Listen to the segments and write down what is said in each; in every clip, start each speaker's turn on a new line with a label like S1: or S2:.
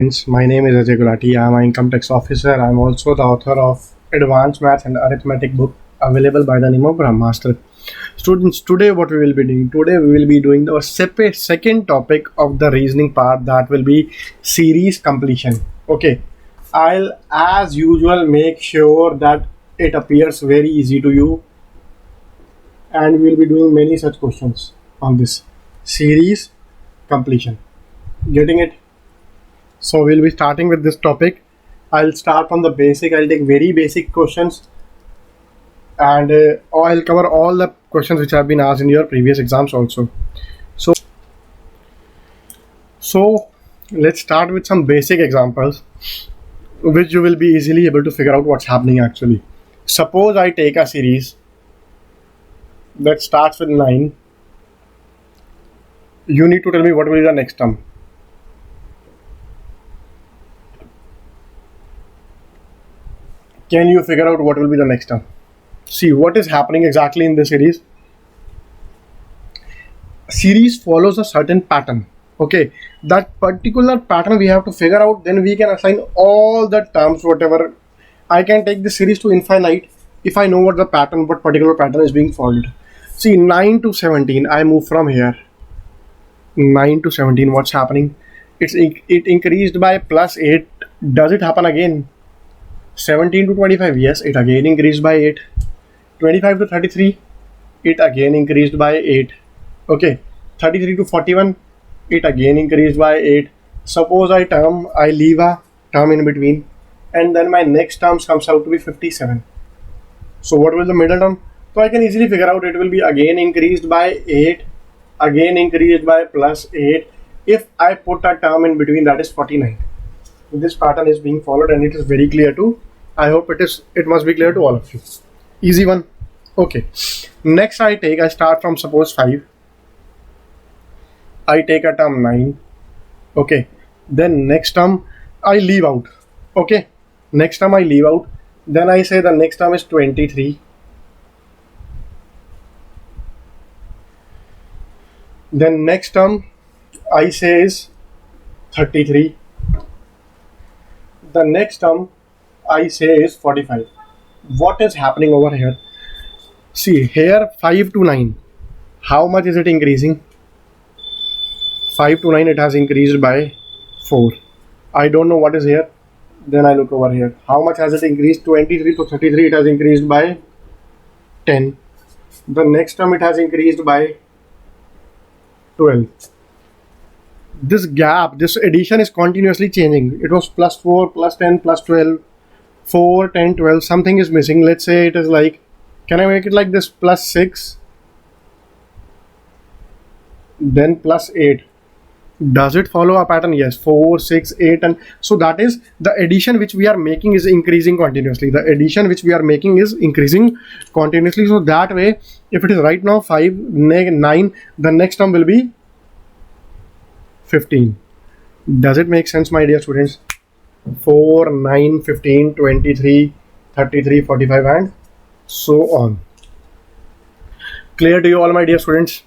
S1: My name is Ajay Gulati. I am an income tax officer. I am also the author of Advanced Maths and Arithmetic book available by the name of Brahmastra. Students, today what we will be doing? Today we will be doing the separate second topic of the reasoning part, that will be series completion. Okay, I'll as usual make sure that it appears very easy to you, and we will be doing many such questions on this series completion. Getting it? So we'll be starting with this topic. I'll start from the basic. I'll take very basic questions, and I'll cover all the questions which have been asked in your previous exams also. So let's start with some basic examples, which you will be easily able to figure out what's happening actually. Suppose I take a series that starts with 9. You need to tell me what will be the next term. Can you figure out what will be the next term? See what is happening exactly in this series. Series follows a certain pattern. Okay, that particular pattern we have to figure out, then we can assign all the terms. Whatever, I can take the series to infinite if I know what the pattern, what particular pattern is being followed. See, 9 to 17, I move from here. 9 to 17, what's happening? It increased by plus 8. Does it happen again? 17 to 25, yes, it again increased by 8. 25 to 33, it again increased by 8. Okay, 33 to 41, it again increased by 8. Suppose I leave a term in between, and then my next term comes out to be 57. So what will the middle term? So I can easily figure out it will be again increased by 8, again increased by plus 8. If I put a term in between, that is 49. This pattern is being followed, and it is very clear to, I hope it must be clear to all of you. Easy one. Okay, next I start from suppose 5. I take a term 9. Okay, then next term I leave out. Okay, next term I leave out, then I say the next term is 23. Then next term I say is 33. The next term I say is 45. What is happening over here? See here, 5 to 9, how much is it increasing? 5 to 9, it has increased by 4. I don't know what is here. Then I look over here. How much has it increased? 23 to 33, it has increased by 10. The next term it has increased by 12. This gap, this addition is continuously changing. It was plus 4, plus 10, plus 12, 4, 10, 12. Something is missing. Let's say it is like, can I make it like this? Plus 6, then plus 8. Does it follow a pattern? Yes, 4, 6, 8, and so that is the addition which we are making is increasing continuously. The addition which we are making is increasing continuously. So that way, if it is right now 5, 9, the next term will be 15. Does it make sense, my dear students? 4, 9, 15, 23, 33, 45, and so on. Clear to you all, my dear students?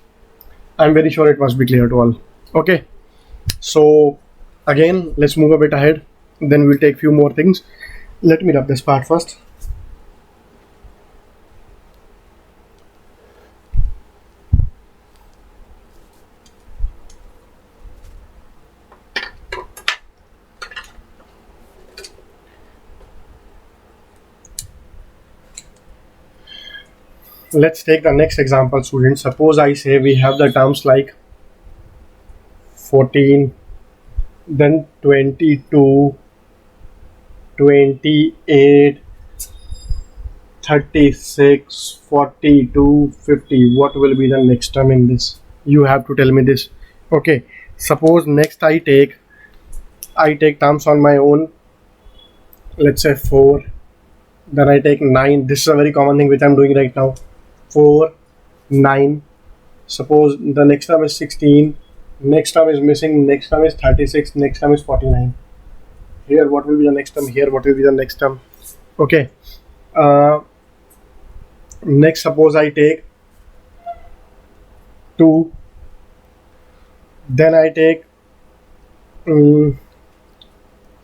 S1: I'm very sure it must be clear to all. Okay. So again, let's move a bit ahead, then we'll take few more things. Let me rub this part first. Let's take the next example, students. Suppose I say we have the terms like 14, then 22, 28, 36, 42, 50. What will be the next term in this? You have to tell me this. Okay, suppose next I take terms on my own. Let's say 4. Then I take 9. This is a very common thing which I'm doing right now. 4, 9. Suppose the next term is 16. Next term is missing. Next term is 36. Next term is 49. Here, what will be the next term? Here, what will be the next term? Okay. Next, suppose I take 2. Then I take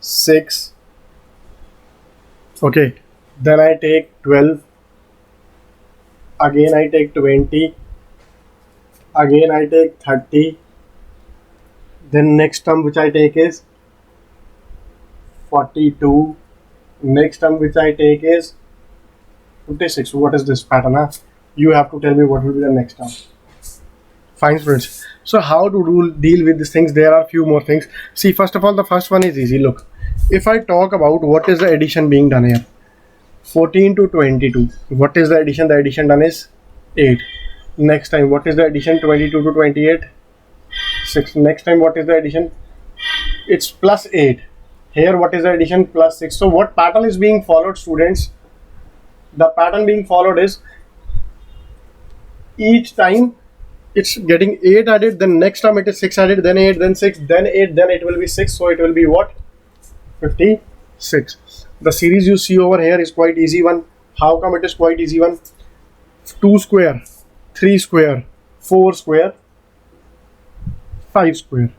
S1: 6. Okay, then I take 12. Again I take 20. Again I take 30. Then next term which I take is 42. Next term which I take is 56. What is this pattern? Huh? You have to tell me what will be the next term. Fine, friends. So how to deal with these things? There are few more things. See, first of all, the first one is easy. Look, if I talk about what is the addition being done here, 14 to 22. What is the addition? The addition done is 8. Next time, what is the addition? 22 to 28? 6. Next time, what is the addition? It's plus 8. Here, what is the addition? Plus 6. So what pattern is being followed, students? The pattern being followed is each time it's getting 8 added, then next time it is 6 added, then 8, then 6, then 8, then it will be 6. So it will be what? 56. The series you see over here is quite easy one. How come it is quite easy one? 2 square, 3 square, 4 square, 5 square.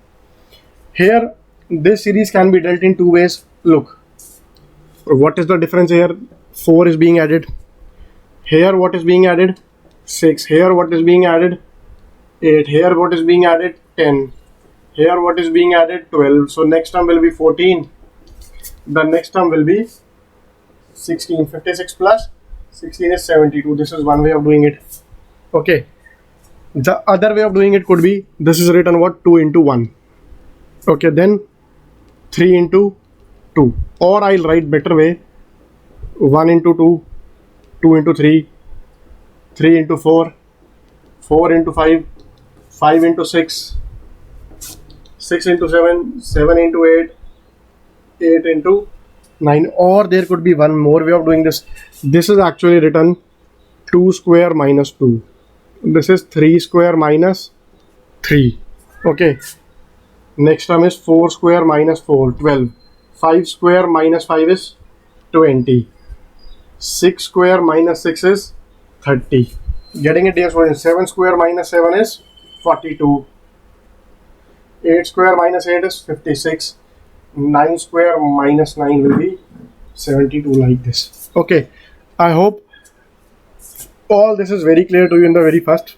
S1: Here, this series can be dealt in two ways. Look, what is the difference here? 4 is being added. Here, what is being added? 6. Here, what is being added? 8. Here, what is being added? 10. Here, what is being added? 12. So next term will be 14. The next term will be 16. 56 plus 16 is 72. This is one way of doing it. Okay. The other way of doing it could be, this is written what? 2 into 1. Okay, then 3 into 2. Or I'll write better way. 1 into 2, 2 into 3, 3 into 4, 4 into 5, 5 into 6, 6 into 7, 7 into 8, 8 into 9. Or there could be one more way of doing this. This is actually written 2 square minus 2. This is 3 square minus 3. Okay. Next term is 4 square minus 4, 12. 5 square minus 5 is 20. 6 square minus 6 is 30. Getting it, dear students? 7 square minus 7 is 42. 8 square minus 8 is 56. 9 square minus 9 will be 72, like this. Okay, I hope all this is very clear to you in the very first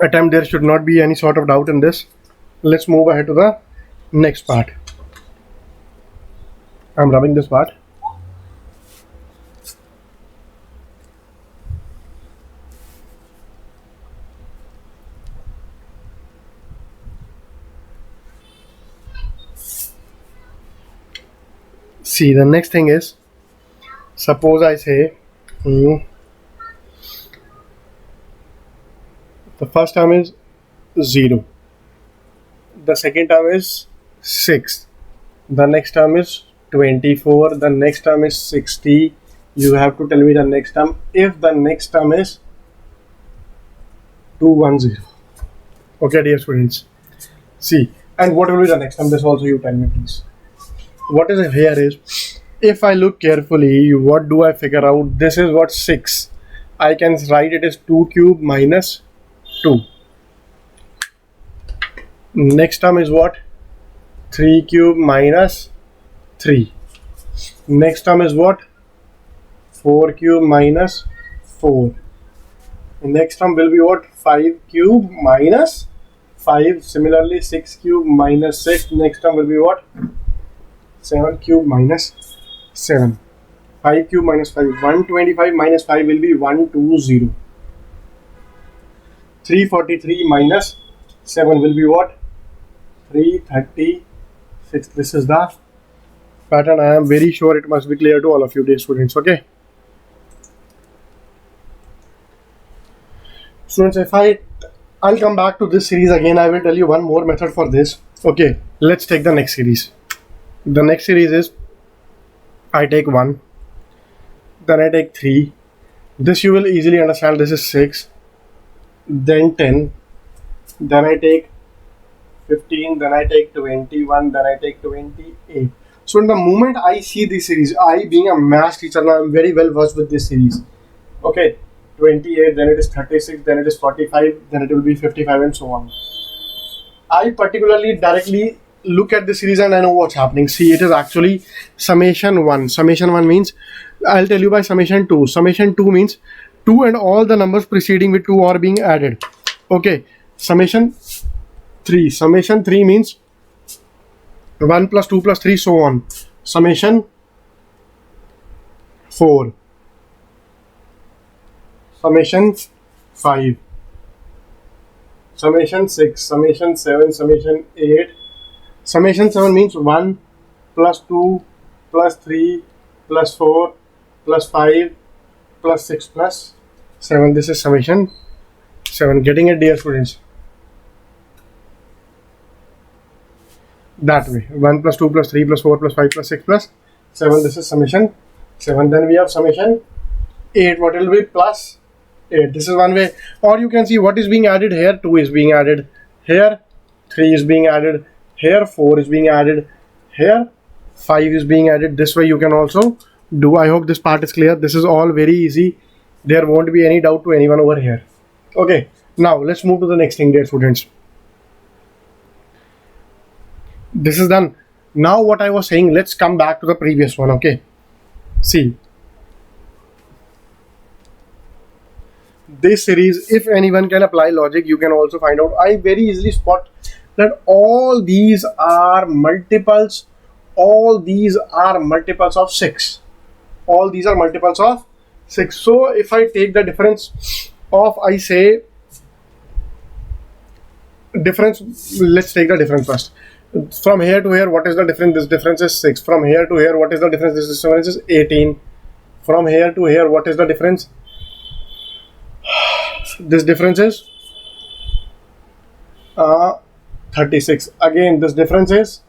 S1: attempt. There should not be any sort of doubt in this. Let's move ahead to the next part. I'm rubbing this part. See, the next thing is, suppose I say the first term is 0, the second term is 6, the next term is 24, the next term is 60. You have to tell me the next term. If the next term is 210. Okay, dear students. See, and what will be the next term? This also you tell me, please. What is here is, if I look carefully, what do I figure out? This is what 6. I can write it as 2 cube minus 2. Next term is what? 3 cube minus 3. Next term is what? 4 cube minus 4. Next term will be what? 5 cube minus 5. Similarly, 6 cube minus 6. Next term will be what? 7 cube minus 7. 5 cube minus 5. 125 minus 5 will be 120. 343 minus 7 will be what? 336. This is the pattern. I am very sure it must be clear to all of you, dear students. Okay. Students, if I'll come back to this series again. I will tell you one more method for this. Okay. Let's take the next series. The next series is, I take 1, then I take 3. This you will easily understand. This is 6, then 10, then I take 15, then I take 21, then I take 28. So in the moment I see this series, I being a math teacher now, I'm very well versed with this series. Okay, 28, then it is 36, then it is 45, then it will be 55 and so on. I particularly directly look at the series and I know what's happening. See, it is actually summation 1. Summation 1 means, I'll tell you by summation 2. Summation 2 means 2 and all the numbers preceding with 2 are being added. Okay. Summation 3. Summation 3 means 1 plus 2 plus 3 so on. Summation 4. Summation 5. Summation 6. Summation 7. Summation 8. Summation 7 means 1 plus 2 plus 3 plus 4 plus 5 plus 6 plus 7. This is summation 7. Getting it, dear students? That way. 1 plus 2 plus 3 plus 4 plus 5 plus 6 plus 7. This is summation 7. Then we have summation 8. What will be? Plus 8. This is one way. Or you can see what is being added here. 2 is being added here. 3 is being added here. 4 is being added here. 5 is being added. This way you can also do. I hope this part is clear. This is all very easy. There won't be any doubt to anyone over here. Okay. Now let's move to the next thing, dear students. This is done. Now what I was saying, let's come back to the previous one. Okay. See. This series, if anyone can apply logic, you can also find out. I very easily spot that all these are multiples. All these are multiples of 6. All these are multiples of 6. So if I take the difference of, I say, difference, let's take the difference first. From here to here, what is the difference? This difference is 6. From here to here, what is the difference? This difference is 18. From here to here, what is the difference? This difference is 36. Again, this difference is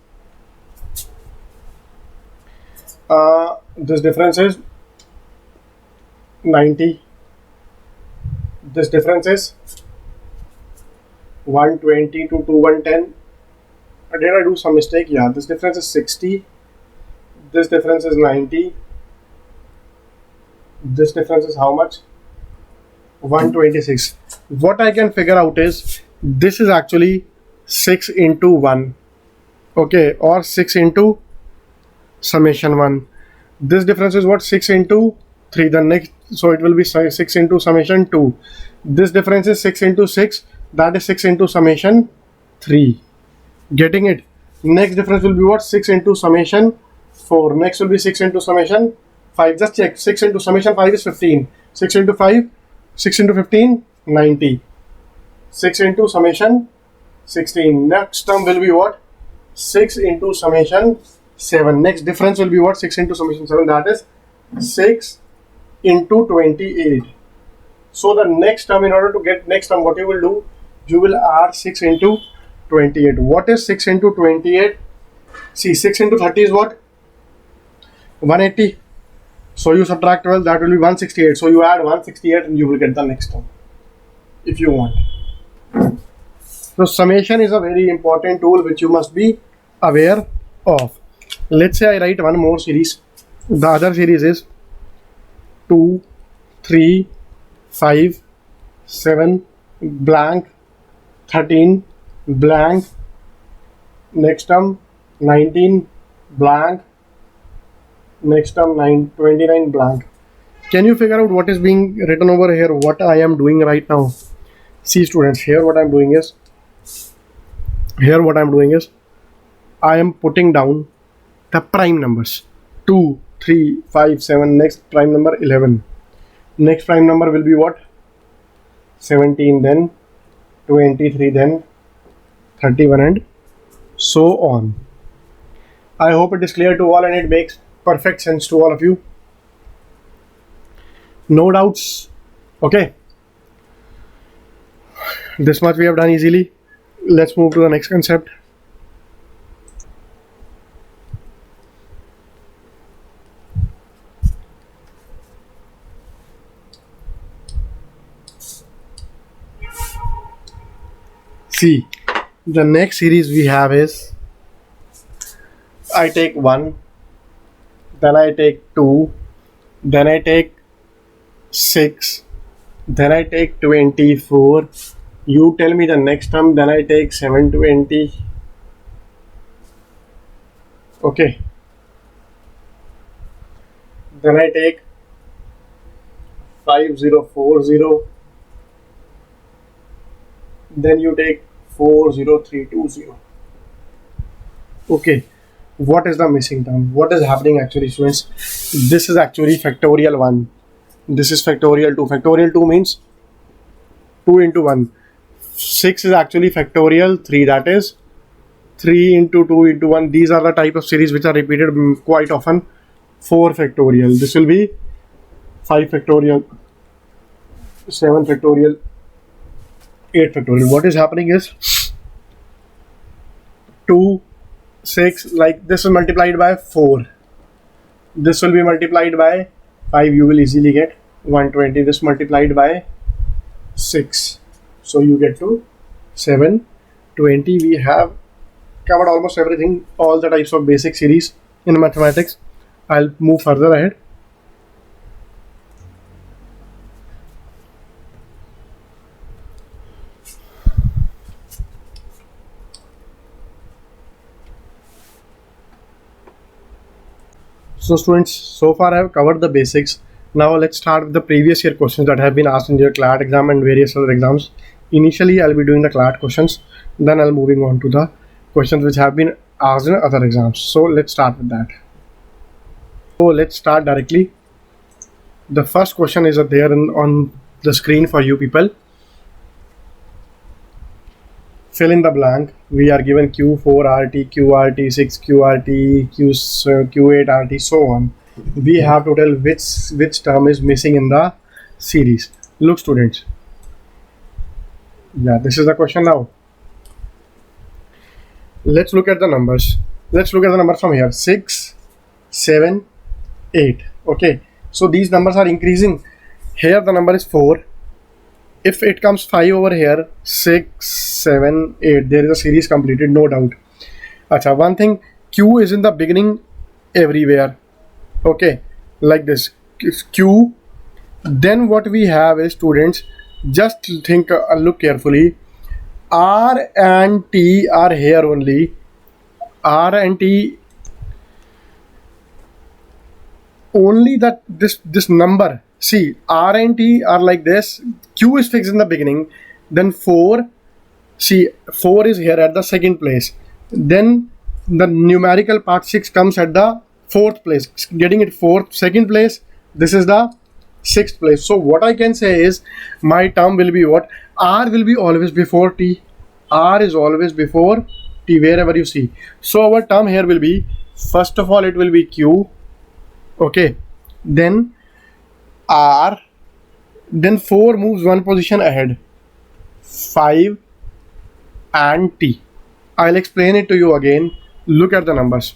S1: this difference is 90. This difference is 120 to 110. Did I do some mistake? Yeah, this difference is 60. This difference is 90. This difference is how much? 126. What I can figure out is this is actually 6 into 1. Okay, or 6 into summation 1. This difference is what? 6 into 3. The next, so it will be 6 into summation 2. This difference is 6 into 6. That is 6 into summation 3. Getting it? Next difference will be what? 6 into summation 4. Next will be 6 into summation 5. Just check. 6 into summation 5 is 15. 6 into 5, 6 into 15, 90. 6 into summation 16. Next term will be what? 6 into summation 7. Next difference will be what? 6 into summation 7. That is 6 into 28. So the next term, in order to get next term, what you will do? You will add 6 into 28. What is 6 into 28? See, 6 into 30 is what? 180. So you subtract 12, that will be 168. So you add 168 and you will get the next term if you want. So summation is a very important tool which you must be aware of. Let's say I write one more series. The other series is 2, 3, 5, 7, blank, 13, blank, next term 19, blank, next term 29, blank. Can you figure out what is being written over here? What I am doing right now? See students, here what I am doing is I am putting down the prime numbers. 2, 3, 5, 7. Next prime number 11. Next prime number will be what? 17, then 23, then 31, and so on. I hope it is clear to all and it makes perfect sense to all of you. No doubts. Okay. This much we have done easily. Let's move to the next concept. See, the next series we have is I take 1, then I take 2, then I take 6, then I take 24. You tell me the next term, then I take 720, Okay, then I take 5040, then you take 40320. Okay, what is the missing term? What is happening actually, students? This is actually factorial 1. This is factorial 2. Factorial 2 means 2 into 1. 6 is actually factorial 3, that is 3 into 2 into 1. These are the type of series which are repeated quite often. 4 factorial. This will be 5 factorial, 7 factorial, 8 factorial. What is happening is 2, 6, like this is multiplied by 4. This will be multiplied by 5. You will easily get 120. This multiplied by 6. So you get to 720. We have covered almost everything, all the types of basic series in mathematics. I'll move further ahead. So students, so far I have covered the basics. Now let's start with the previous year questions that have been asked in your CLAT exam and various other exams. Initially I'll be doing the CLAT questions, then I'll moving on to the questions which have been asked in other exams. So let's start with that. So let's start directly. The first question is there on the screen for you people. Fill in the blank. We are given Q4RT, QRT6, QRT, Q8RT, so on. We have to tell which term is missing in the series. Look students. Yeah, this is the question now. Let's look at the numbers. Let's look at the number from here. 6, 7, 8. Okay. So these numbers are increasing. Here the number is 4. If it comes 5 over here, 6, 7, 8, there is a series completed, no doubt. Acha, one thing, Q is in the beginning everywhere. Okay, like this, Q. Then what we have is, students, just think, look carefully. R and T are here only. R and T only, that this number. See, R and T are like this. Q is fixed in the beginning. Then 4. See, 4 is here at the second place. Then the numerical part 6 comes at the 4th place. Getting it 4th, second place. This is the 6th place. So what I can say is, my term will be what? R will be always before T. R is always before T wherever you see. So our term here will be, first of all, it will be Q. Okay. Then R, then 4 moves one position ahead, 5 and T. I'll explain it to you again. Look at the numbers.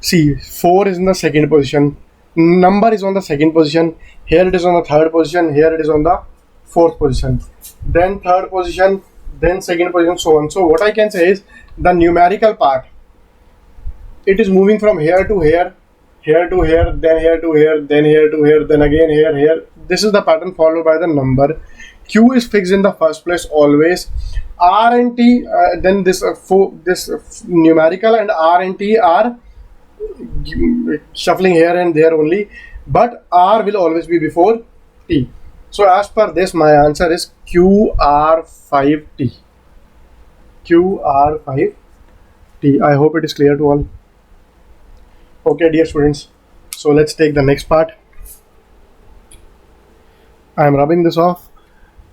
S1: See, 4 is in the second position, number is on the second position, here it is on the third position, here it is on the fourth position, then third position, then second position, so on. So what I can say is, the numerical part, it is moving from here to here, here to here, then here to here, then here to here, then again here, here. This is the pattern followed by the number. Q is fixed in the first place always. R and T, then this numerical and R and T are shuffling here and there only, but R will always be before T. So as per this, my answer is QR5T. QR5T. I hope it is clear to all. Okay, dear students, so let's take the next part. I am rubbing this off.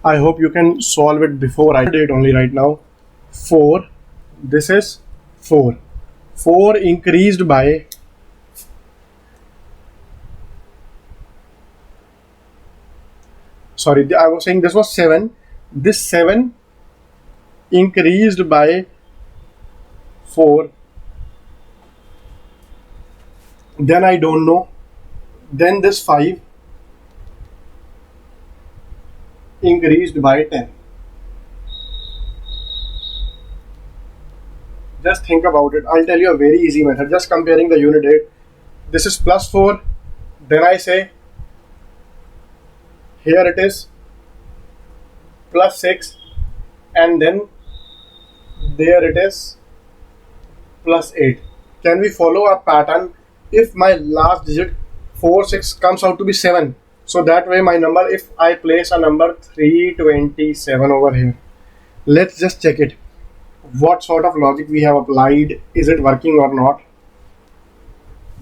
S1: I hope you can solve it before I did only right now. 4, this is 4. 4 increased by, sorry, I was saying this was 7. This 7 increased by 4. Then I don't know. Then this 5 increased by 10. Just think about it. I'll tell you a very easy method. Just comparing the unit date. This is plus 4. Then I say, here it is plus 6. And then there it is plus 8. can we follow a pattern if my last digit 4 6 comes out to be 7? So that way my number, if I place a number 327 over here, let's just check it. What sort of logic we have applied, is it working or not?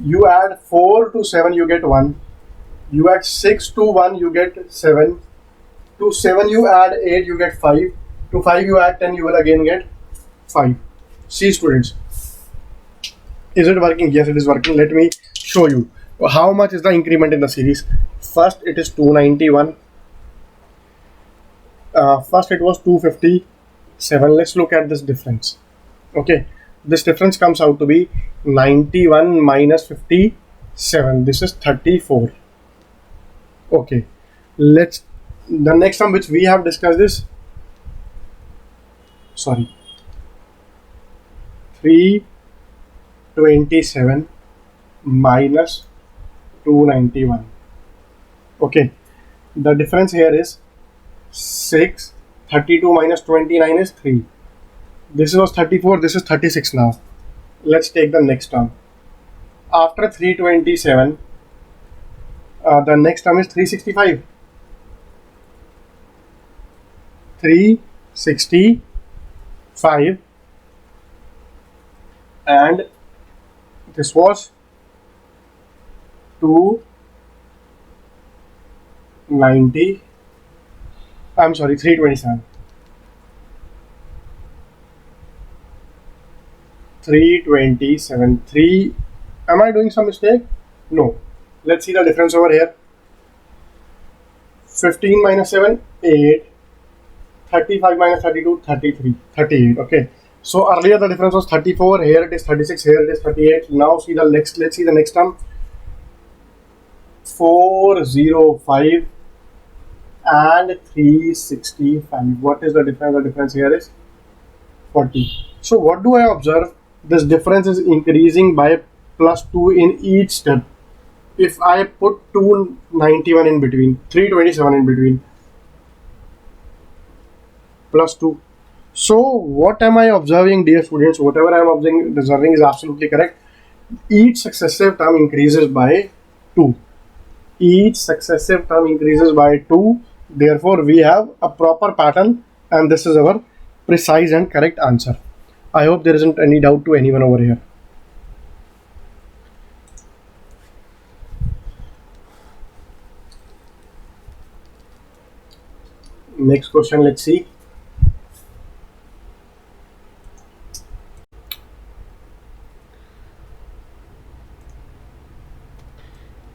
S1: You add 4 to 7, you get 1. You add 6 to 1, you get 7. To 7 you add 8, you get 5. To 5 you add 10, you will again get 5. See students, is it working? Yes, it is working. Let me show you how much is the increment in the series. First it is 291. First it was 257. Let's look at this difference. Okay, this difference comes out to be 91 minus 57. This is 34. Okay, let's, the next one which we have discussed is, sorry, 327 minus 291. Okay, the difference here is 6. 32 minus 29 is 3. This was 34, this is 36 now. Let's take the next term. After 327, the next term is 365. 365, and this was 290. I'm sorry, 327. 327. 3. Am I doing some mistake? No. Let's see the difference over here. 15 minus 7, 8. 35 minus 32, 33. 38. Okay. So earlier the difference was 34. Here it is 36. Here it is 38. Now see the next. Let's see the next term. 405 and 365. What is the difference? The difference here is 40. So what do I observe? This difference is increasing by plus 2 in each step. If I put 291 in between, 327 in between, plus 2. So what am I observing, dear students? Whatever I am observing is absolutely correct. Each successive term increases by 2. Each successive term increases by 2. Therefore, we have a proper pattern, and this is our precise and correct answer. I hope there isn't any doubt to anyone over here. Next question, let's see.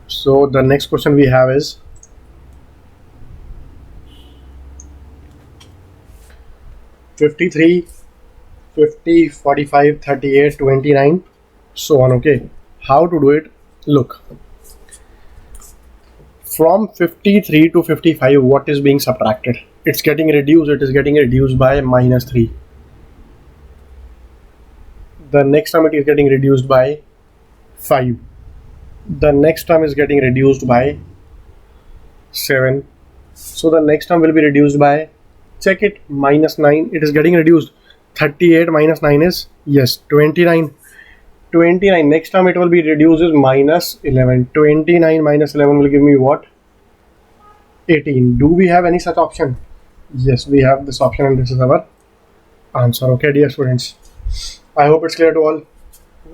S1: So the next question we have is, (53, 50, 45, 38, 29, so on. Okay, how to do it? Look, from 53 to 55, what is being subtracted? It's getting reduced. It is getting reduced by minus 3. The next term it is getting reduced by 5. The next term is getting reduced by 7. So the next term will be reduced by, check it, minus 9. It is getting reduced. 38 minus 9 is, yes, 29. 29. Next term it will be reduced is minus 11. 29 minus 11 will give me what? 18. Do we have any such option? Yes, we have this option, and this is our answer. Okay, dear students, I hope it's clear to all.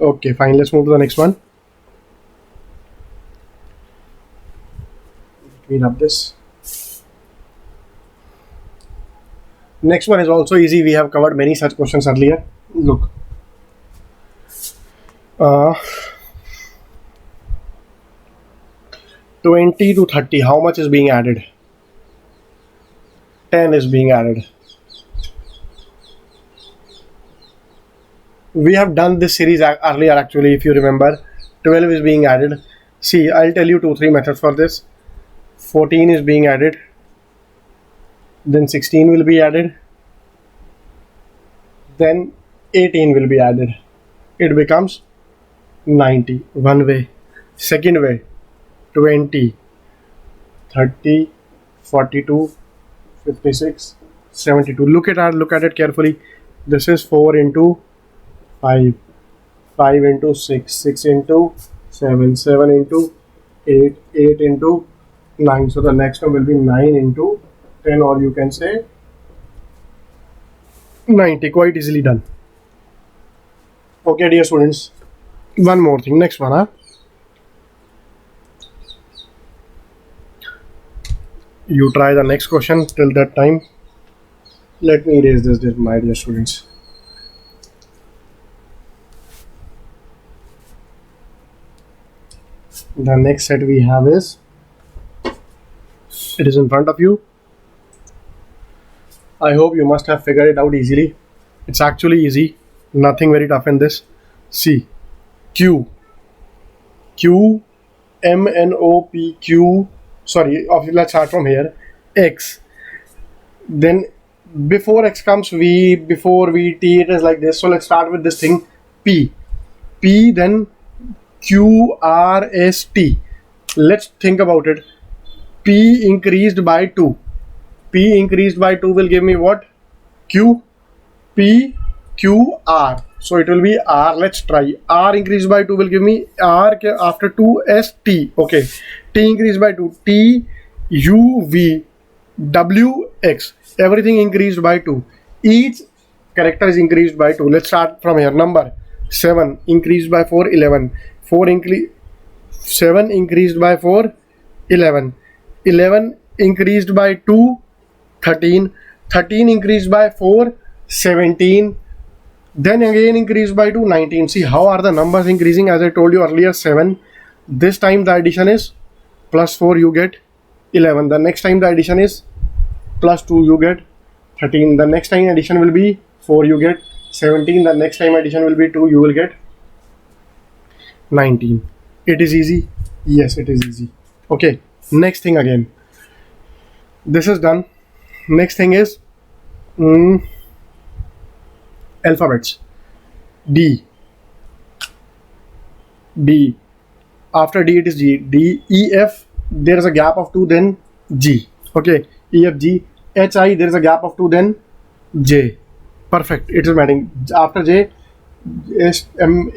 S1: Okay, fine. Let's move to the next one. Clean up this. Next one is also easy. We have covered many such questions earlier. Look, 20 to 30, how much is being added? 10 is being added. We have done this series earlier actually, if you remember. 12 is being added. See, I'll tell you 2-3 methods for this. 14 is being added. Then 16 will be added. Then 18 will be added. It becomes 90. One way. Second way, 20, 30, 42, 56, 72. Look at it carefully. This is 4 into 5. 5 into 6, 6 into 7, 7 into 8, 8 into 9. So the next one will be 9 into 10, or you can say 90. Quite easily done. Okay, dear students. One more thing. Next one, You try the next question. Till that time, let me erase this, my dear students. The next set we have is, it is in front of you. I hope you must have figured it out easily. It's actually easy. Nothing very tough in this. See, Q, M, N, O, P, Q. Sorry, let's start from here. X. Then before X comes V, before V, T. It is like this. So let's start with this thing. P, then Q, R, S, T. Let's think about it. P increased by 2. P increased by 2 will give me what? Q, P, Q, R. So it will be R. Let's try. R increased by 2 will give me R after 2 S, T. Okay. T increased by 2. T, U, V, W, X. Everything increased by 2. Each character is increased by 2. Let's start from here. Number 7 increased by 4, 11. 7 increased by 4, 11. 11 increased by 2, 13. 13 increased by 4, 17. Then again increased by 2, 19. See how are the numbers increasing? As I told you earlier, 7. This time the addition is plus 4, you get 11. The next time the addition is plus 2, you get 13. The next time addition will be 4, you get 17. The next time addition will be 2, you will get 19. It is easy. Yes, it is easy. Okay, next thing again. This is done. Next thing is alphabets. D. After D it is G. D, E, F. There is a gap of 2, then G. Okay, E, F, G. H, I. There is a gap of 2, then J. Perfect. It is matching. After J, S, M,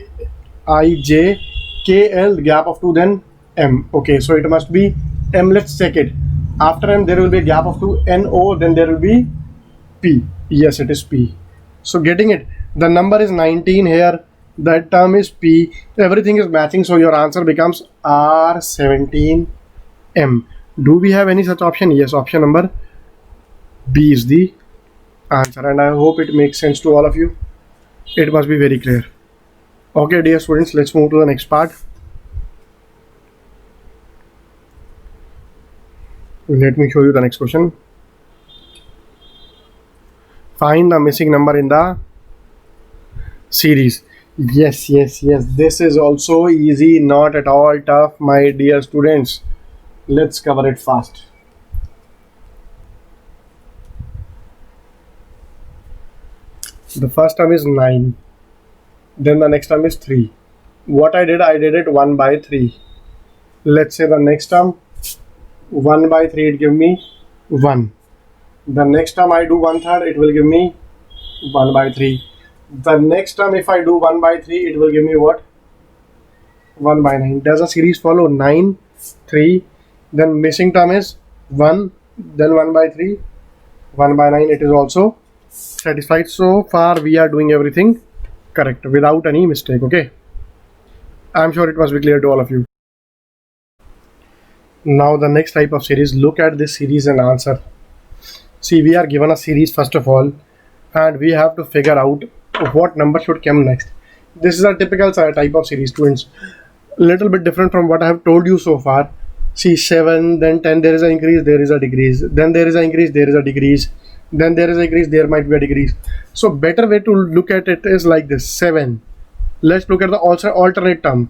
S1: I, J, K, L. Gap of 2, then M. Okay, so it must be M. Let's check it. After M there will be a gap of 2, N, O. Then there will be P. Yes, it is P. So getting it. The number is 19 here. That term is P. Everything is matching. So your answer becomes R17M. Do we have any such option? Yes, option number B is the answer. And I hope it makes sense to all of you. It must be very clear. Okay, dear students, let's move to the next part. Let me show you the next question. Find the missing number in the series. Yes. This is also easy, not at all tough, my dear students. Let's cover it fast. The first term is 9. Then the next term is 3. What I did it 1 by 3. Let's say the next term 1 by 3, it give me 1. The next term I do 1/3, it will give me 1 by 3. The next term if I do 1 by 3, it will give me what? 1 by 9. Does a series follow? 9, 3, then missing term is 1, then 1 by 3, 1 by 9. It is also satisfied. So far we are doing everything correct without any mistake. Okay, I'm sure it must be clear to all of you. Now the next type of series. Look at this series and answer. See, we are given a series first of all, and we have to figure out what number should come next. This is a typical type of series, students. Little bit different from what I have told you so far. See, 7, then 10, there is an increase, there is a decrease, then there is an increase, there is a decrease, then there is a increase, there might be a decrease. So better way to look at it is like this. 7. Let's look at the alternate term.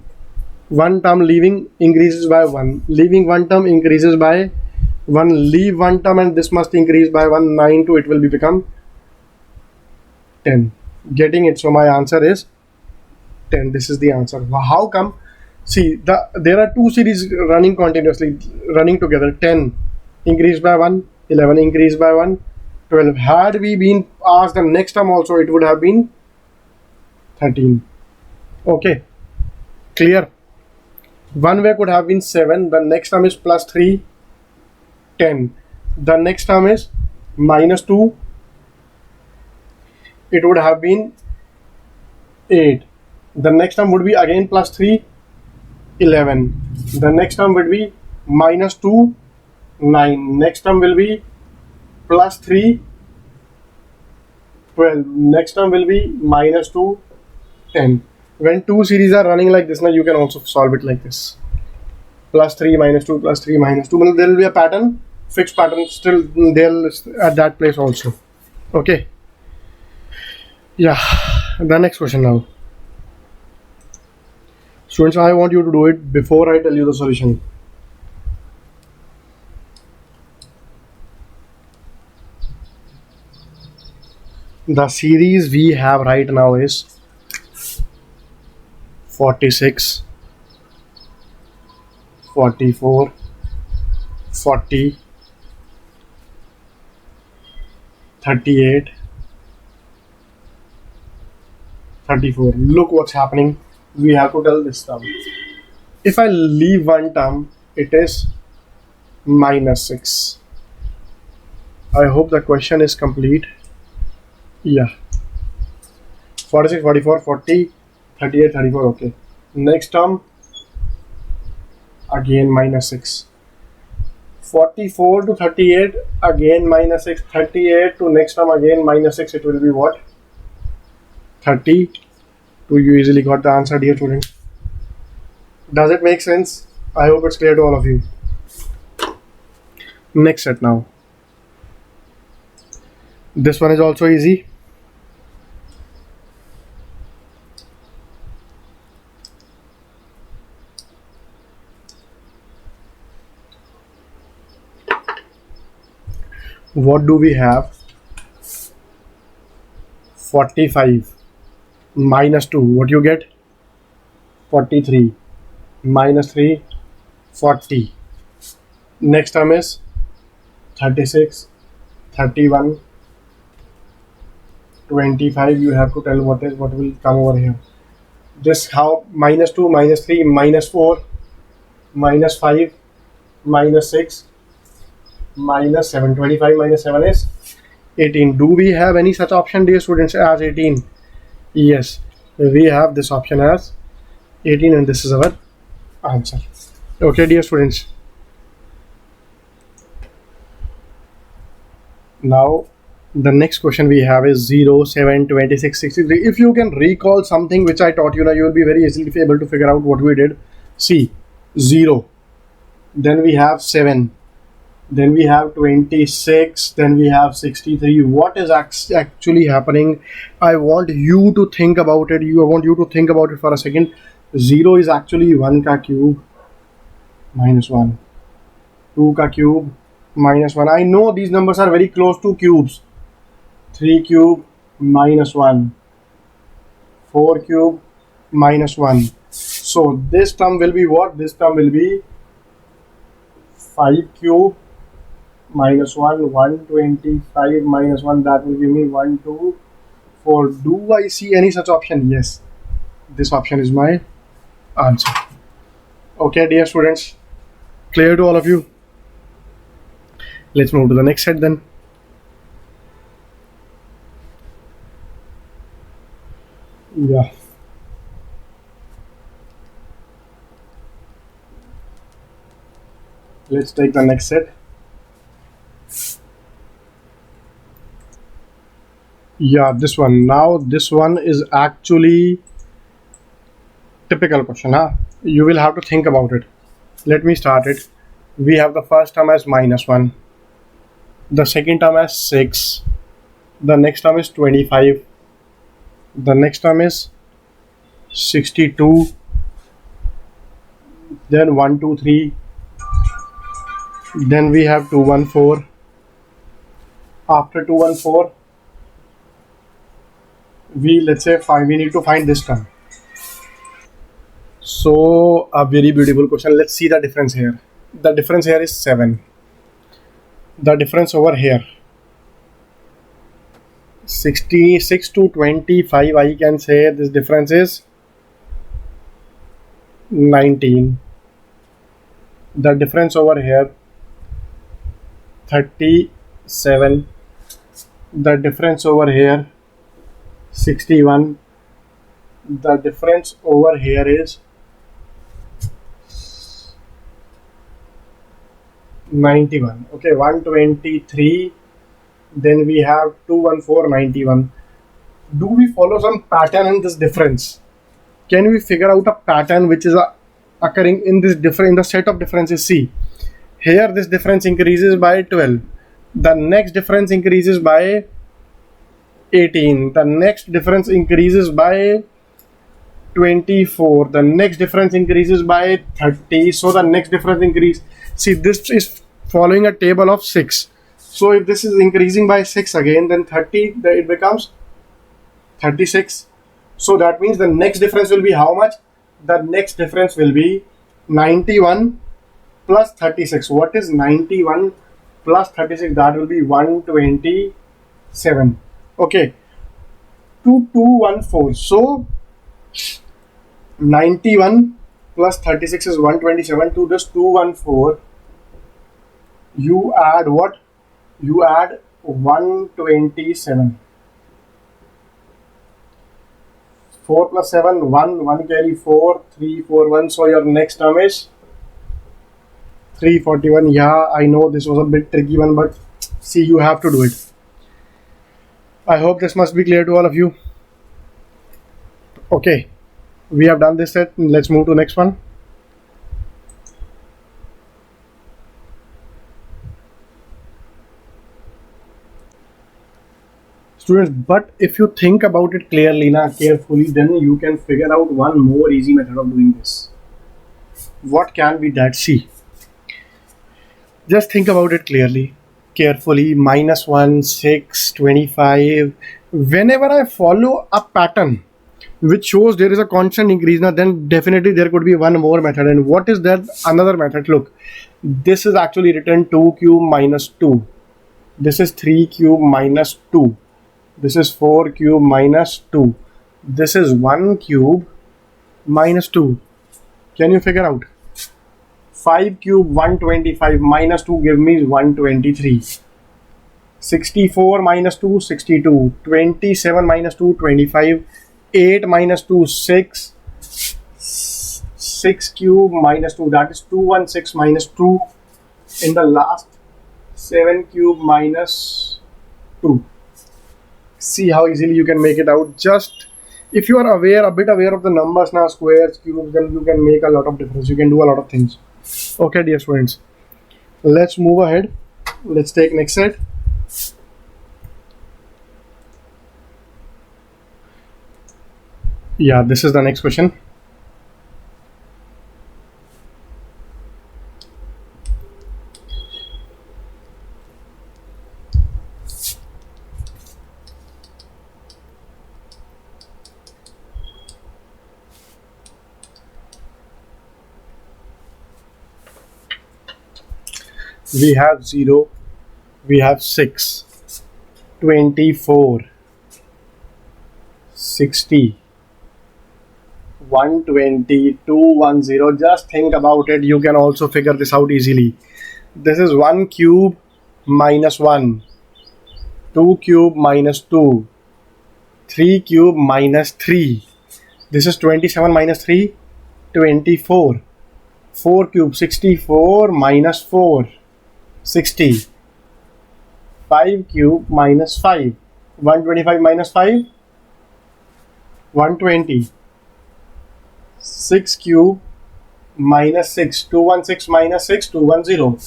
S1: One term leaving increases by 1, leaving one term increases by 1, leave one term, and this must increase by 1. 9 to it will become 10. Getting it? So my answer is 10. This is the answer. How come? See, there are two series running continuously, running together. 10 increased by 1, 11 increased by 1, 12. Had we been asked the next term also, it would have been 13. Okay, clear. One way could have been 7, the next term is plus 3, 10. The next term is minus 2, it would have been 8. The next term would be again plus 3, 11. The next term would be minus 2, 9. Next term will be plus 3, 12. Next term will be minus 2, 10. When two series are running like this, now you can also solve it like this. Plus 3 minus 2 plus 3 minus 2. Well, there will be a pattern, fixed pattern still there at that place also. Okay. Yeah. The next question now. Students, I want you to do it before I tell you the solution. The series we have right now is 46, 44, 40, 38, 34. Look what's happening. We have to tell this term. If I leave one term, it is minus 6. I hope the question is complete. Yeah. 46, 44, 40, 38, 34. Okay. Next term, again minus 6. 44 to 38, again minus 6. 38 to next term, again minus 6. It will be what? 30. You easily got the answer, dear student. Does it make sense? I hope it's clear to all of you. Next set now. This one is also easy. What do we have? 45 minus 2. What you get? 43 minus 3, 40. Next term is 36, 31, 25. You have to tell what will come over here. This how minus 2, minus 3, minus 4, minus 5, minus 6, minus 7. 25 minus 7 is 18. Do we have any such option, dear students, as 18? Yes, we have this option as 18, and this is our answer. Okay, dear students. Now, the next question we have is 0, 7, 26, 63. If you can recall something which I taught you, now you will be very easily able to figure out what we did. See, 0, then we have 7, then we have 26, then we have 63. What is actually happening? I want you to think about it. I want you to think about it for a second. 0 is actually 1 ka cube minus 1. 2 ka cube minus 1. I know these numbers are very close to cubes. 3 cube minus 1. 4 cube minus 1. So this term will be what? This term will be 5 cube minus 1, 125 minus 1. That will give me 1, 2, 4. Do I see any such option? Yes. This option is my answer. Okay, dear students. Clear to all of you? Let's move to the next set then. Yeah. Let's take the next set. Yeah, this one. Now this one is actually typical question. You will have to think about it. Let me start it. We have the first term as minus 1. The second term as 6. The next term is 25. The next term is 62. Then 1, 2, 3. Then we have 214. After 214, let's say 5. We need to find this term. So a very beautiful question. Let's see the difference here. The difference here is 7. The difference over here, 66 to 25, I can say this difference is 19. The difference over here 37. The difference over here 61. The difference over here is 91. Okay, 123. Then we have 214, 91. Do we follow some pattern in this difference? Can we figure out a pattern which is occurring in this in the set of differences? See, here this difference increases by 12. The next difference increases by 18. The next difference increases by 24. The next difference increases by 30. So the next difference increase. See, this is following a table of 6. So if this is increasing by 6 again, then 30, it becomes 36. So that means the next difference will be how much? The next difference will be 91 plus 36. What is 91 plus 36? That will be 127. Okay, 2214. So 91 plus 36 is 127. To this 214, you add what? You add 127. 4 plus 7, 1 carry 4, 3, 4, 1. So your next term is 341. Yeah, I know this was a bit tricky one, but see, you have to do it. I hope this must be clear to all of you. Okay, we have done this set. Let's move to next one. Students, but if you think about it clearly, carefully, then you can figure out one more easy method of doing this. What can be that? See, just think about it clearly, carefully. -1, 6, 25. Whenever I follow a pattern which shows there is a constant increase, then definitely there could be one more method. And what is that another method? Look, this is actually written 2 cube minus 2. This is 3 cube minus 2. This is 4 cube minus 2. This is 1 cube minus 2. Can you figure out? 5 cube 125 minus 2 give me 123. 64 minus 2 62. 27 minus 2 25. 8 minus 2 6. 6 cube minus 2, that is 216 minus 2. In the last 7 cube minus 2. See how easily you can make it out. Just if you are a bit aware of the numbers, squares, cubes, then you can make a lot of difference. You can do a lot of things. Okay, dear students, let's move ahead. Let's take next set. Yeah, this is the next question. We have 0, we have 6, 24, 60, 120, 210. Just think about it. You can also figure this out easily. This is 1 cube minus 1, 2 cube minus 2, 3 cube minus 3. This is 27 minus 3, 24. 4 cube 64 minus 4, 60. 5 cube minus 5. 125 minus 5, 120. 6 cube minus 6, 216 minus 6, 210.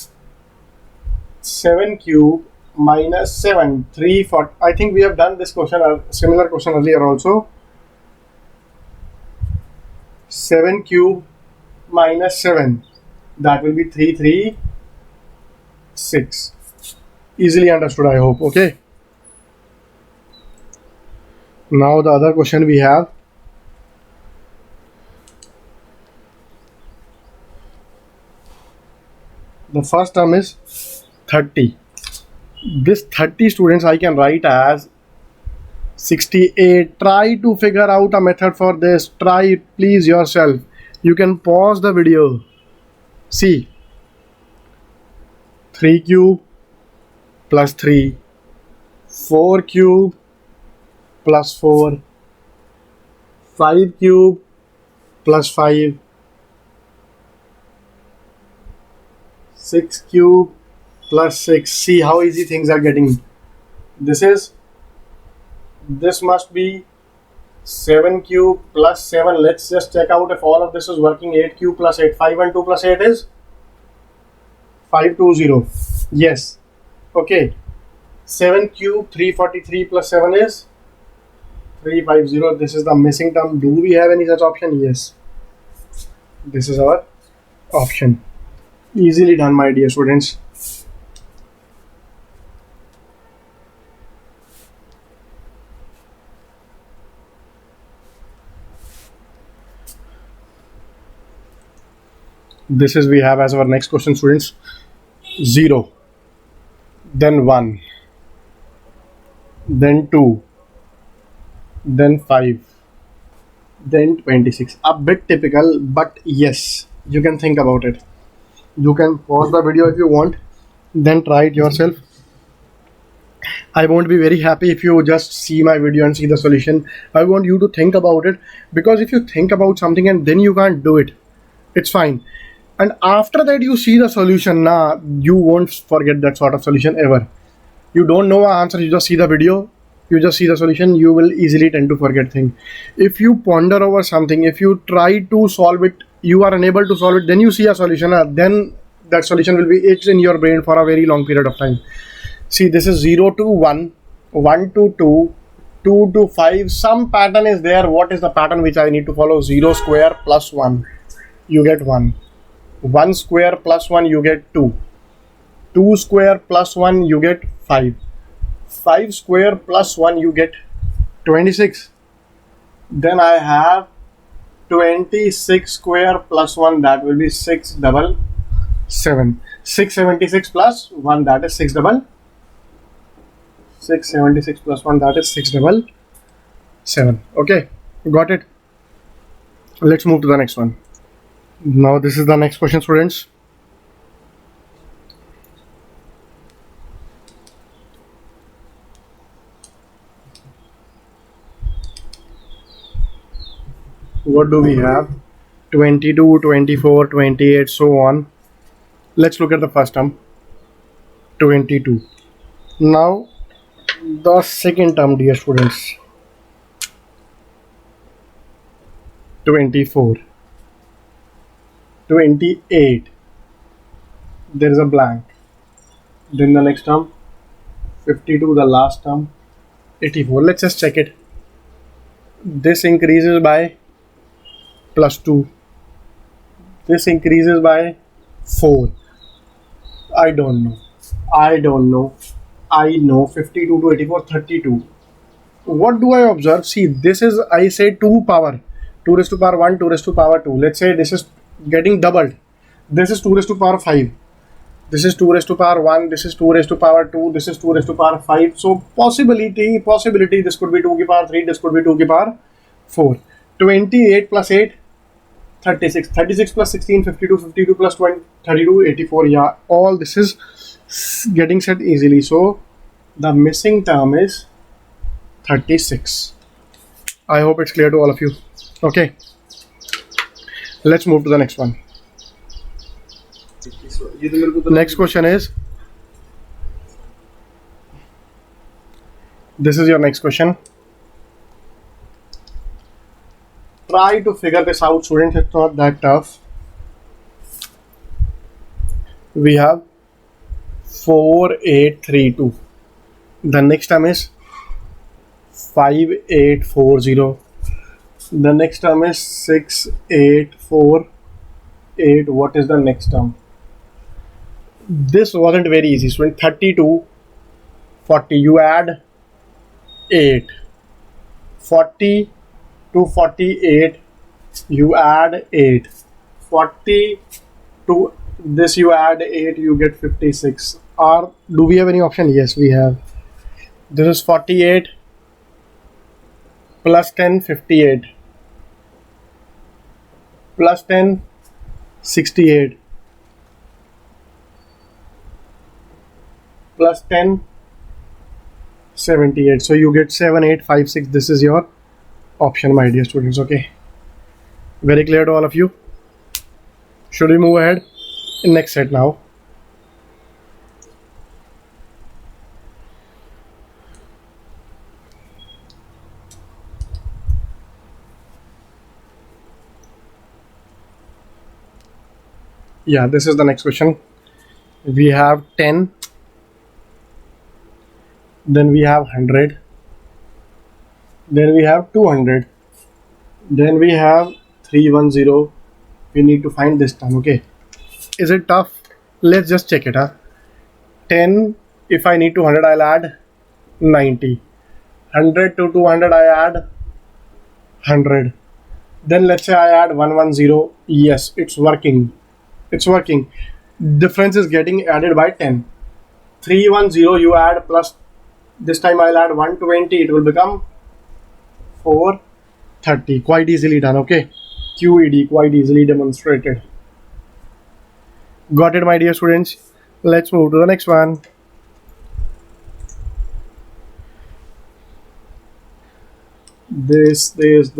S1: 7 cube minus 7, 340. I think we have done this question, similar question earlier also. 7 cube minus 7, that will be 336. Easily understood, I hope. Okay, now the other question we have. The first term is 30. This 30, students, I can write as 68. Try to figure out a method for this. Try it, please, yourself. You can pause the video. See, 3 cube plus 3, 4 cube plus 4, 5 cube plus 5, 6 cube plus 6. See how easy things are getting. This must be 7 cube plus 7. Let's just check out if all of this is working. 8 cube plus 8. 5 and 2 plus 8 is 520. Yes. Okay. 7 cube 343 plus 7 is 350. This is the missing term. Do we have any such option? Yes. This is our option. Easily done, my dear students. This is we have as our next question, students. 0, then 1, then 2, then 5, then 26. A bit typical, but yes, you can think about it. You can pause the video if you want, then try it yourself. I won't be very happy if you just see my video and see the solution. I want you to think about it, because if you think about something and then you can't do it, it's fine. And after that you see the solution, you won't forget that sort of solution ever. You don't know the answer, you just see the video, you just see the solution, you will easily tend to forget things. If you ponder over something, if you try to solve it, you are unable to solve it, then you see a solution, then that solution will be etched in your brain for a very long period of time. See, this is 0 to 1, 1 to 2, 2 to 5. Some pattern is there. What is the pattern which I need to follow? 0 square plus 1, you get 1. 1 square plus 1, you get 2. 2 square plus 1, you get 5. 5 square plus 1, you get 26. Then I have 26 square plus 1, that will be 677. 676 plus 1, that is 676 plus 1, that is 677. Okay, got it. Let's move to the next one. Now this is the next question, students. What do we have? 22, 24, 28, so on. Let's look at the first term, 22. Now the second term, dear students, 24, 28, there is a blank. Then the next term, 52, the last term, 84. Let's just check it. This increases by plus 2. This increases by 4. I don't know. I know 52 to 84, 32. What do I observe? See, this is, I say 2 power, 2 raised to power 1, 2 raised to power 2. Let's say this is getting doubled. This is 2 raised to power 5. This is 2 raised to power 1. This is 2 raised to power 2. This is 2 raised to power 5. So possibility, this could be 2 to power 3. This could be 2 to power 4. 28 plus 8, 36. 36 plus 16, 52. 52 plus 20, 32, 84. Yeah, all this is getting set easily. So the missing term is 36. I hope it's clear to all of you. Okay, let's move to the next one. Next question is, this is your next question. Try to figure this out, students. It's not that tough. We have 4832. The next term is 5840. The next term is 6848. What is the next term? This wasn't very easy. So in 32, 40, you add 8. 40 to 48, you add 8. 40 to this, you add 8, you get 56. Or do we have any option? Yes, we have. This is 48 plus 10, 58. plus 10, 68, plus 10, 78. So you get 7, 8, 5, 6. This is your option, my dear students. Okay, very clear to all of you? Should we move ahead in next set now? Yeah, this is the next question. We have 10, then we have 100, then we have 200, then we have 310. We need to find this term. Okay, is it tough? Let's just check it. 10, if I need 200, I'll add 90. 100 to 200, I add 100. Then let's say I add 110. Yes, it's working. It's working. Difference is getting added by 10. 310 you add plus, this time I'll add 120. It will become 430. Quite easily done. Okay, QED, quite easily demonstrated. Got it, my dear students? Let's move to the next one. This is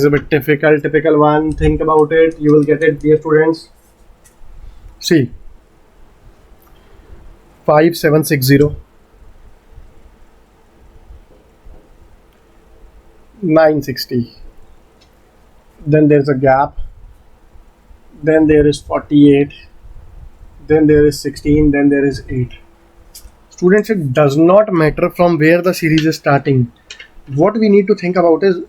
S1: a bit difficult. Typical one. Think about it. You will get it, dear students. See, 5760, 960. Then there's a gap. Then there is 48. Then there is 16. Then there is 8. Students, it does not matter from where the series is starting. What we need to think about is,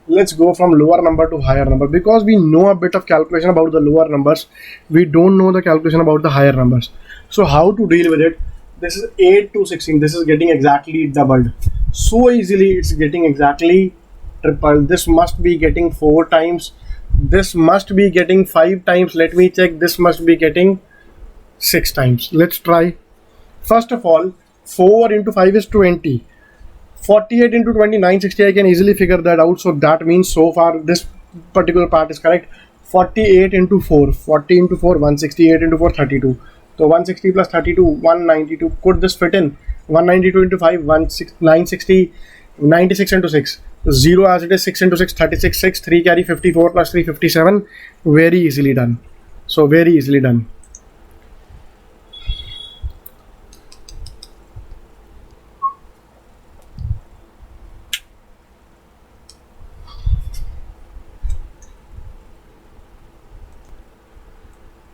S1: let's go from lower number to higher number, because we know a bit of calculation about the lower numbers. We don't know the calculation about the higher numbers. So how to deal with it? This is 8 to 16. This is getting exactly doubled. So easily it's getting exactly triple. This must be getting 4 times. This must be getting 5 times. Let me check. This must be getting 6 times. Let's try. First of all, 4 into 5 is 20. 48 into 20, 960. I can easily figure that out. So that means so far this particular part is correct. 48 into 4. 40 into 4, 168 into 4, 32. So 160 plus 32, 192. Could this fit in? 192 into 5, 960. 96 into 6. 0 as it is. 6 into 6, 36. 6. 3 carry 54 plus 3, 57. Very easily done. So very easily done.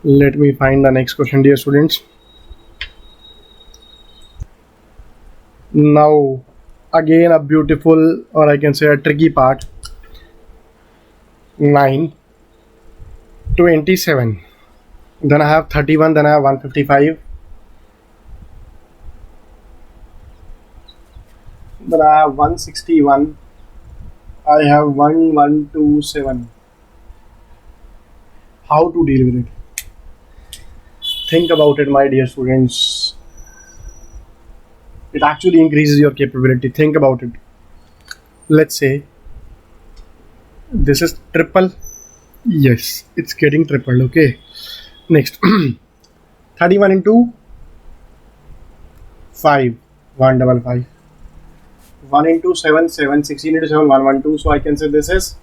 S1: Let me find the next question, dear students. Now, again a beautiful, or I can say a tricky part. 9, 27. Then I have 31, then I have 155. Then I have 161. I have 1127. How to deal with it? Think about it, my dear students. It actually increases your capability. Think about it. Let's say this is triple. Yes, it's getting tripled. Okay. Next, 31 into 5, 155. 1 into 7, 7. 16 into 7, 112. So I can say this is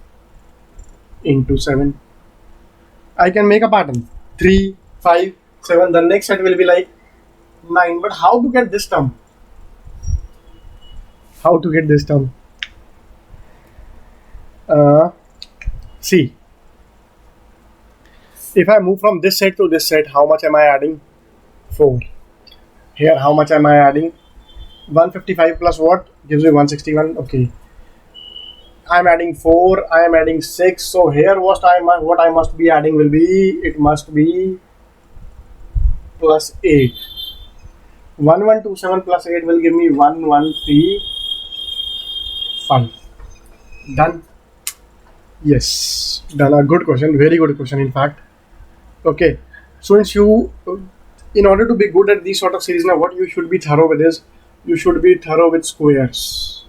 S1: into 7. I can make a pattern. 3, 5, 7. The next set will be like 9. But how to get this term? How to get this term? See, if I move from this set to this set, how much am I adding? 4. Here, how much am I adding? 155 plus what? Gives me 161. Okay. I'm adding 4. I am adding 6. So here what I must be adding will be, it must be plus 8. 1127 plus 8 will give me 1135. Done. Yes, done. A good question, very good question in fact. Okay, so in order to be good at these sort of series, now what you should be thorough with is, you should be thorough with squares,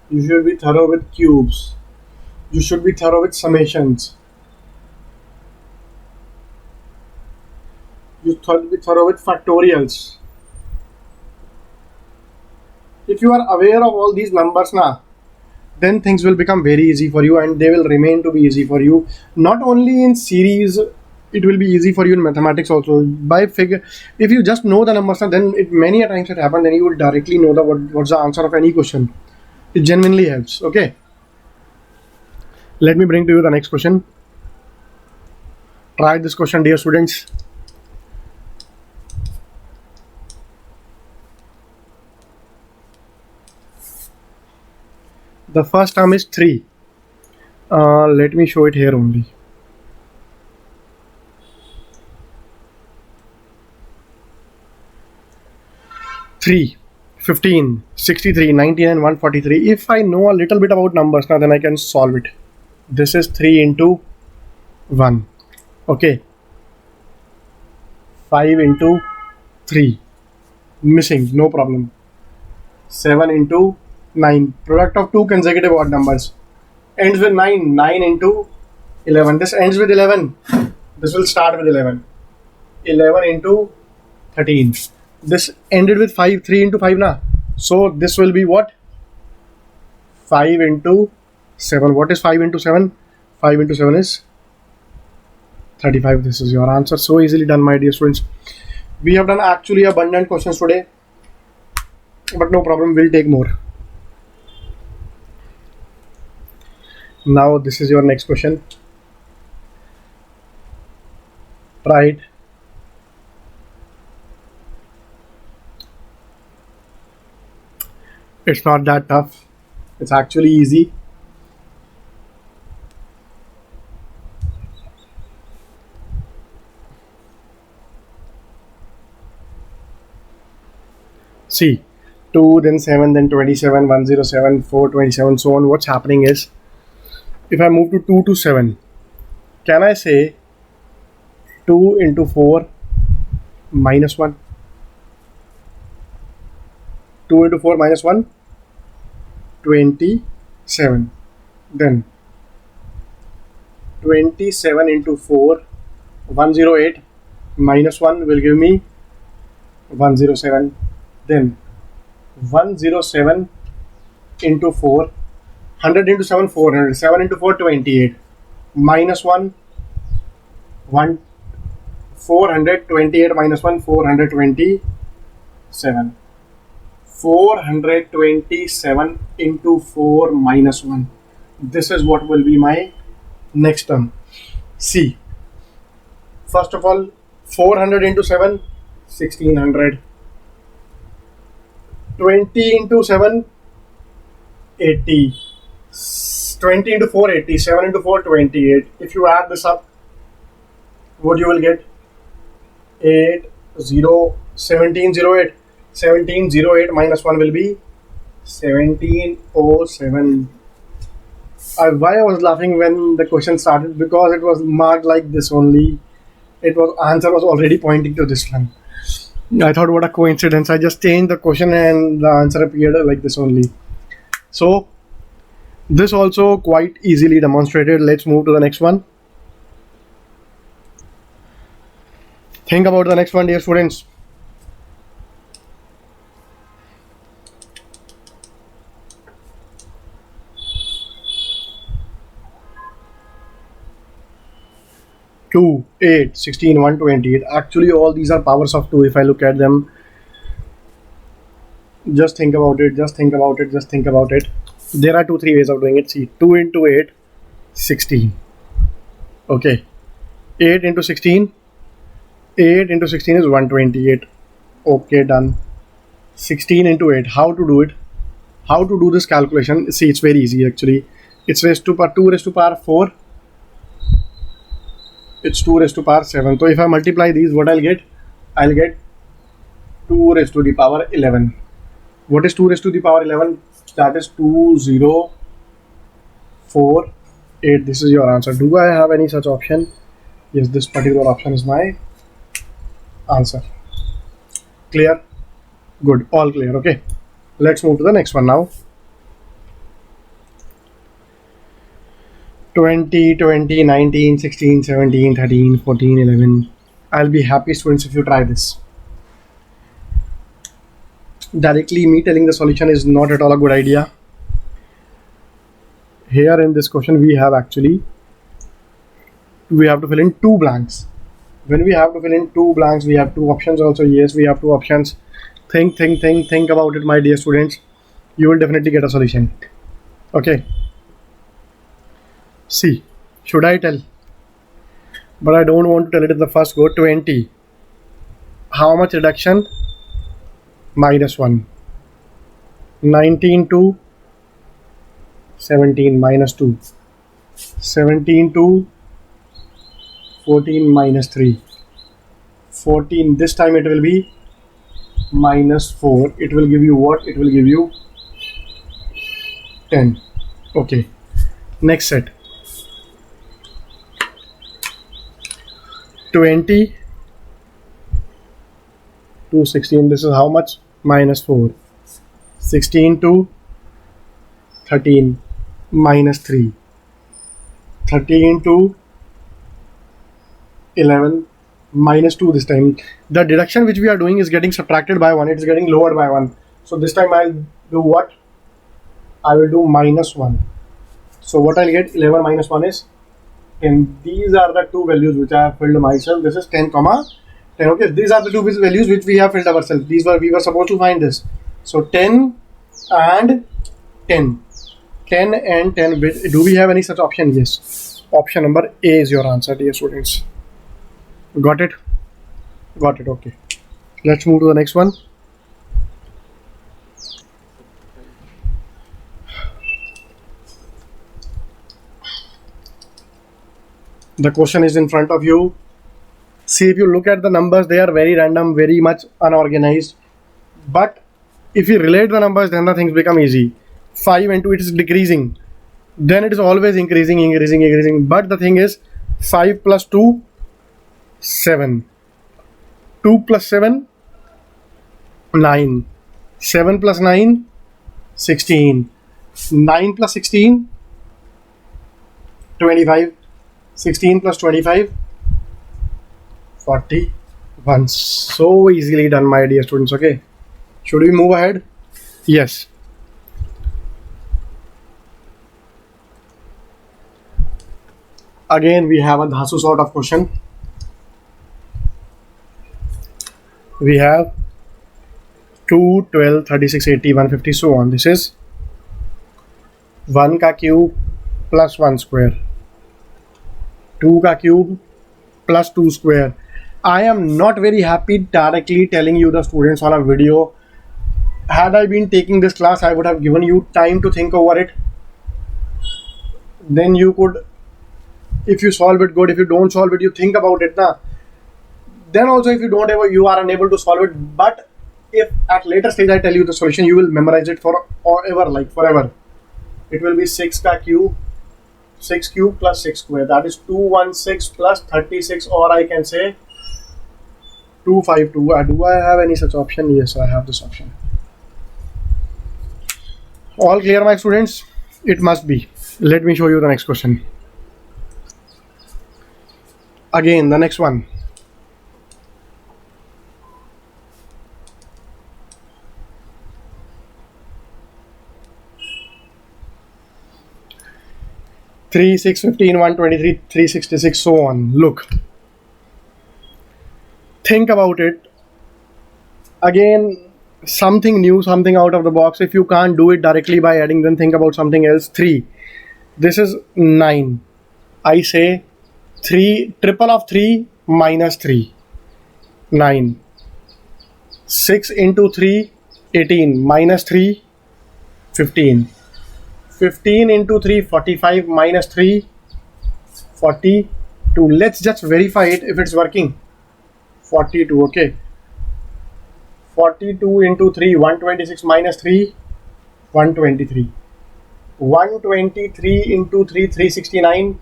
S1: you should be thorough with cubes, You should be thorough with summations. You should be thorough with factorials. If you are aware of all these numbers now, then things will become very easy for you and they will remain to be easy for you. Not only in series, it will be easy for you in mathematics also. By figure, if you just know the numbers, then it many a times it happens, then you will directly know what's the answer of any question. It genuinely helps. Okay. Let me bring to you the next question. Try this question, dear students. The first term is 3. Let me show it here only. 3, 15, 63, 99, 143. If I know a little bit about numbers now, then I can solve it. This is 3 into 1. Okay. 5 into 3. Missing, no problem. 7 into 9. Product of two consecutive odd numbers. Ends with 9. 9 into 11. This ends with 11. This will start with 11. 11 into 13. This ended with 5. 3 into 5 na. So this will be what? 5 into 7. What is 5 into 7? 5 into 7 is 35. This is your answer. So easily done, my dear students. We have done actually abundant questions today, but no problem, we'll take more. Now this is your next question. Try it. It's not that tough. It's actually easy. See, 2, then 7, then 27, 107, 427, so on. What's happening is, if I move to 2 to 7, can I say 2 into 4 minus 1? 2 into 4 minus 1? 27. Then 27 into 4, 108 minus 1 will give me 107. Then 107 into 4, 100 into 7, 400. 7 into 4, 28. Minus 1, 428 minus 1, 427. 427 into 4 minus 1. This is what will be my next term. See, first of all, 400 into 7, 1600. 20 into 7, 80. 20 into 4, 80. 7 into 4, 28. If you add this up, what you will get? 1708. 1708 minus 1 will be 1707. Why I was laughing when the question started? Because it was marked like this only. Answer was already pointing to this one. I thought, what a coincidence. I just changed the question and the answer appeared like this only. So this also quite easily demonstrated. Let's move to the next one. Think about the next one, dear students. Two, 8, 16, 128. Actually, all these are powers of 2 if I look at them. Just think about it. Just think about it. Just think about it. There are 2, 3 ways of doing it. See, 2 into 8, 16. Okay. 8 into 16. 8 into 16 is 128. Okay, done. 16 into 8. How to do it? How to do this calculation? See, it's very easy actually. It's raised to power 2 raised to power 4. It's 2 raised to power 7. So if I multiply these, what I'll get? I'll get 2 raised to the power 11. What is 2 raised to the power 11? That is 2048. This is your answer. Do I have any such option? Yes, this particular option is my answer. Clear? Good. All clear. Okay. Let's move to the next one now. 20, 20, 19, 16, 17, 13, 14, 11. I'll be happy, students, if you try this. Directly me telling the solution is not at all a good idea. Here in this question we have to fill in two blanks. When we have to fill in two blanks, we have two options also. Yes, we have two options. Think about it, my dear students. You will definitely get a solution. Okay. See, should I tell? But I don't want to tell it in the first go. 20. How much reduction? -1. 19 to 17 -2. 17 to 14 -3. 14, this time it will be -4. It will give you what? It will give you 10. Okay. Next set. 20 to 16. This is how much? -4. 16 to 13 -3. 13 to 11 -2 this time. The deduction which we are doing is getting subtracted by 1. It's getting lowered by 1. So this time I'll do what? I will do -1. So what I'll get? 11 minus 1 is 10. These are the two values which I have filled myself. This is 10 comma 10. Okay, these are the two values which we have filled ourselves. We were supposed to find this. So 10 and 10. 10 and 10. Do we have any such option? Yes. Option number A is your answer, dear students. Got it? Got it. Okay. Let's move to the next one. The question is in front of you. See, if you look at the numbers, they are very random, very much unorganized. But if you relate the numbers, then the things become easy. 5 into it is decreasing. Then it is always increasing. But the thing is, 5 plus 2, 7. 2 plus 7, 9. 7 plus 9, 16. 9 plus 16, 25. 16 plus 25, 41. So easily done, my dear students. Okay. Should we move ahead? Yes. Again, we have a Dhasu sort of question. We have 2, 12, 36, 80, 150, so on. This is 1 ka cube plus 1 square. 2 ka cube plus 2 square. I am not very happy directly telling you the students on a video. Had I been taking this class, I would have given you time to think over it. Then you could, if you solve it, good. If you don't solve it, you think about it. Then also, if you are unable to solve it. But if at later stage I tell you the solution, you will memorize it forever, like forever. It will be 6 ka cube. 6 cube plus 6 square, that is 216 plus 36, or I can say 252. Do I have any such option? Yes, I have this option. All clear, my students? It must be. Let me show you the next question. Again, the next one. Three, 6, 15, 123, 366, so on. Look. Think about it. Again, something new, something out of the box. If you can't do it directly by adding, then think about something else. 3. This is 9. I say 3, triple of 3 minus 3. 9. 6 into 3, 18. Minus 3, 15. 15 into 3, 45, minus 3, 42. Let's just verify it if it's working. 42, okay. 42 into 3, 126 minus 3, 123. 123 into 3, 369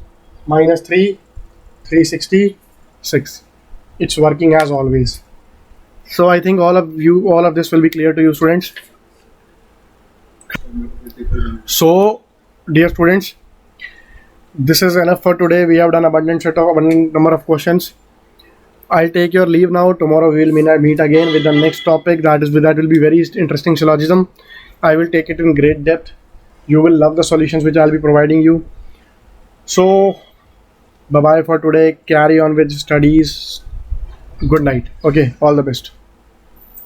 S1: minus 3, 366. It's working as always. So I think all of this will be clear to you, students. So, dear students, This is enough for today. We have done abundant number of questions. I'll take your leave now. Tomorrow we will meet again with the next topic. That will be very interesting syllogism. I will take it in great depth. You will love the solutions which I'll be providing you. So, bye bye for today. Carry on with studies. Good night. Okay, all the best.